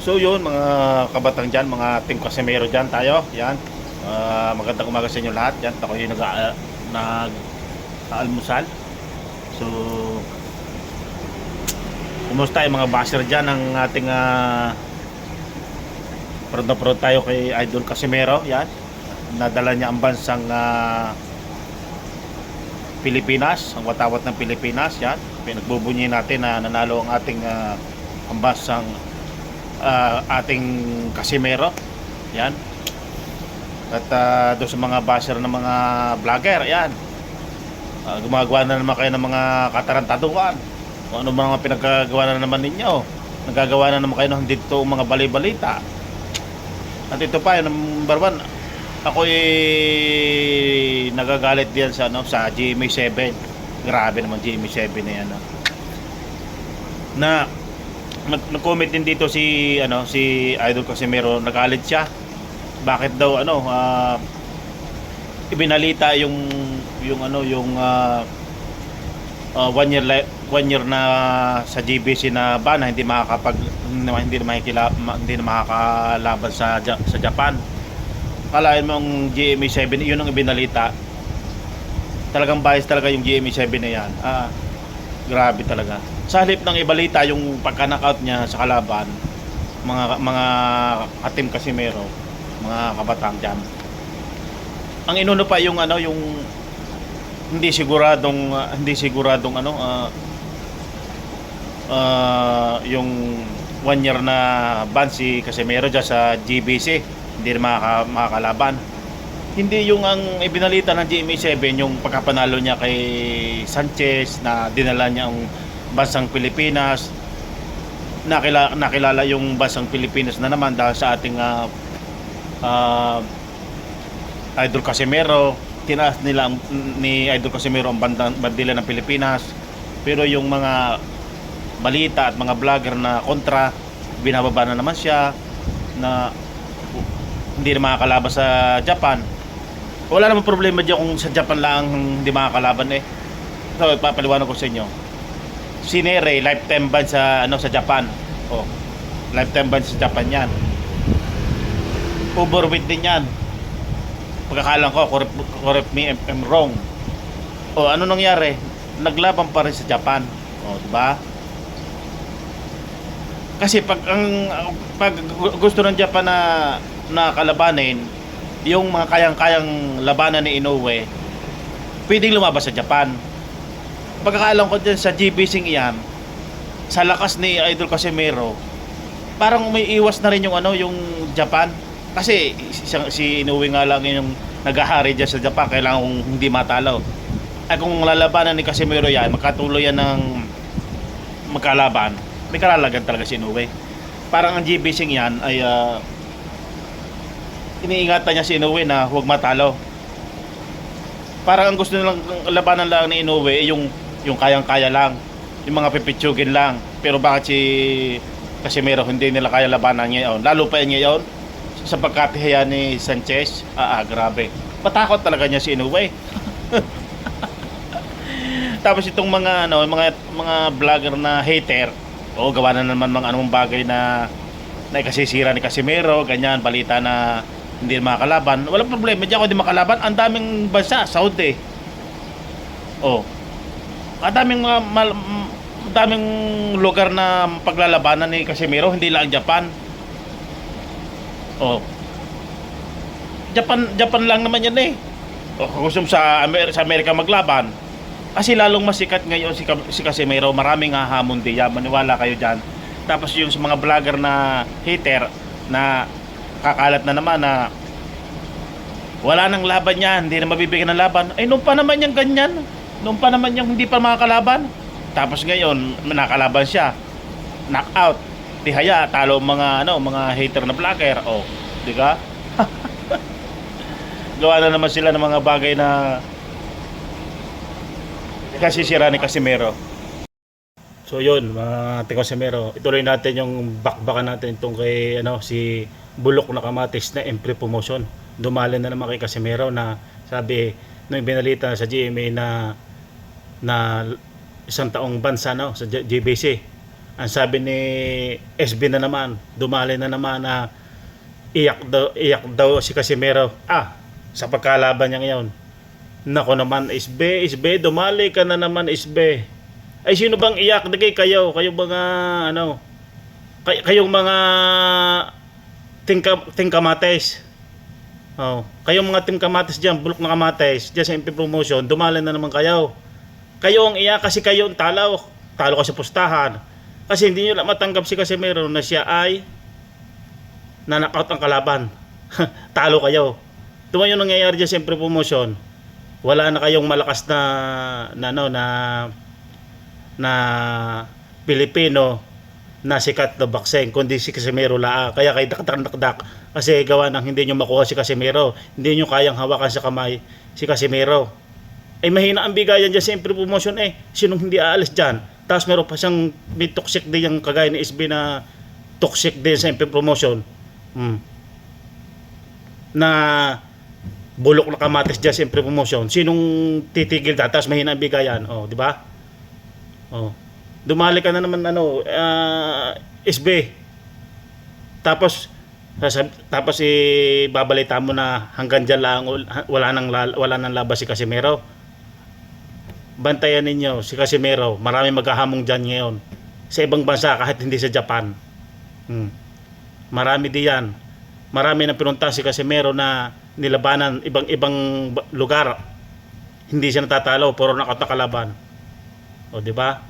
So yun mga kabatang dyan, mga Team Casimero dyan tayo. Yan. Magandang umaga sa inyo lahat. Yan. Ako yung nag-aalmusal. So, kumusta yung mga basher dyan ng ating proud na proud tayo kay Idol Casimero. Yan. Nadala niya ang bansang Pilipinas, ang watawat ng Pilipinas. Yan. Pinagbubunyi natin na nanalo ang ating pambansang ating Casimero. Yan. At doon sa mga basher ng mga vlogger, yan, gumagawa na naman kayo ng mga katarantaduhan, kung ano mga pinagagawa na naman ninyo. Nagagawa na naman kayo ng dito mga balay-balita. At ito pa, yung number one, ako nagagalit diyan sa sa GMA7. Grabe naman GMA7 na yan, na nag-comment din dito si si Idol Casimero. Nagalit siya, bakit daw ibinalita yung one year na sa GBC na ban na hindi makakalaban sa Japan. Kalahin mo ang GMA7 yun ang ibinalita. Talagang bias talaga yung GMA7 na yan. Grabe talaga. Sa halip ng ibalita yung pagka-knockout niya sa kalaban, mga ka-Team Casimero, mga kabatang dyan, ang inuno pa yung yung hindi siguradong yung 1 year na ban si Casimero dyan sa GBC, hindi na makakalaban. Hindi yung ang ibinalita ng GMA7 yung pagkapanalo niya kay Sanchez, na dinala niya ang bansang Pilipinas. Nakilala yung bansang Pilipinas na naman dahil sa ating Idol Casimero. Tinaas nila ni Idol Casimero ang bandila ng Pilipinas. Pero yung mga balita at mga vlogger na kontra, binababa na naman siya na hindi na makakalaban sa Japan. Wala namang problema dyan kung sa Japan lang hindi makakalaban eh. So, ipapaliwanag ko sa inyo. Si Nere, lifetime ban sa sa Japan. Oh, lifetime ban sa Japan yan. Overweight din yan. Pagkakalang ko, correct me if I'm wrong. Oh, ano nangyari? Naglaban pa rin sa Japan. Oh, diba? Kasi pag gusto ng Japan na kalabanin, yung mga kayang-kayang labanan ni Inoue, pwedeng lumabas sa Japan. Pagkakaalam ko din sa GBC iyan, sa lakas ni Idol Casimero, parang may iwas na rin yung yung Japan. Kasi si Inoue nga lang yung naghahari dyan sa Japan, kailangan kong hindi matalo. Ay kung lalabanan ni Casimero yan, magkatuloy yan ng magkalaban, may kalalagan talaga si Inoue. Parang ang GBC yan ay iniingatan niya si Inoue na huwag matalo. Parang ang gusto nilang labanan lang ni Inoue yung kayang-kaya lang, yung mga pipitsugin lang. Pero bakit si Casimero hindi nila kaya labanan ngayon? Lalo pa ngayon sa pagkatihayan ni Sanchez. Grabe. Patakot talaga niya si Inoue. Tapos itong mga mga vlogger na hater, gawa na naman mga anong bagay na ikasisira ni Casimero, ganyan, balita na hindi makakalaban. Walang problema diyan kung hindi makalaban. Ang daming bansa, Saudi. Ang daming lugar na paglalabanan ni Casimero, hindi lang Japan. Japan lang naman yan eh. Kung gusto sa Amerika maglaban, kasi lalong masikat ngayon si Casimero, maraming hahamon diyan, maniwala kayo diyan. Tapos yung sa mga vlogger na hater na kakalat na naman na wala nang laban yan, hindi na mabibigyan ng laban. Ay nung pa naman yung ganyan, nung pa naman yung hindi pa makakalaban. Tapos ngayon nakalaban siya, knockout, tihaya, talo mga mga hater na vlogger. Di ba? Gawa na naman sila ng mga bagay na kasi sira ni Casimero. So yun, mga Team Casimero, ituloy natin yung bakbakan natin itong kay si Bulok na Kamatis naEmpre Promotion. Dumali na naman kay Casimero na sabi nung binalita sa GMA na isang taong ban sa sa GBC Ang sabi ni SB na naman, dumali na naman na iyak daw si Casimero. Sa pagkalaban niya ngayon. Nako naman, SB, dumali ka na naman, SB. Ay, sino bang iyak? Dagay kayo, mga, kayong mga Team Kamates. Kayong mga Team Kamates dyan, bulok na Kamates, dyan sa MP Promotion, dumali na naman kayo. Kayo ang iyak kasi kayo ang talo ka sa pustahan. Kasi hindi nyo lang matanggap si Casimero na siya ay na-knockout ang kalaban. Talo kayo. Tumayo nangyayari dyan sa MP Promotion. Wala na kayong malakas na Pilipino na sikat na boxing, kundi si Casimero laa. Kaya kayo dakdak kasi gawa ng hindi nyo makuha si Casimero. Hindi nyo kayang hawakan sa kamay si Casimero. Ay mahina ang bigayan dyan sa MP Promotion Sinong hindi aalis dyan? Tapos meron pa siyang may toxic din yung kagaya ni SB na toxic din sa MP Promotion. Na bulok na Kamates dyan sa MP Promotion. Sinong titigil dyan? Tapos mahina ang bigayan. Di ba? Dumali ka na naman SB. Tapos babalita mo na hanggang dyan lang wala nang labas si Casimero. Bantayan ninyo si Casimero. Marami maghahamong dyan ngayon sa ibang bansa kahit hindi sa Japan. Marami diyan. Marami nang pinunta si Casimero na nilabanan ibang lugar. Hindi siya natatalo, puro nakakalaban. Di ba?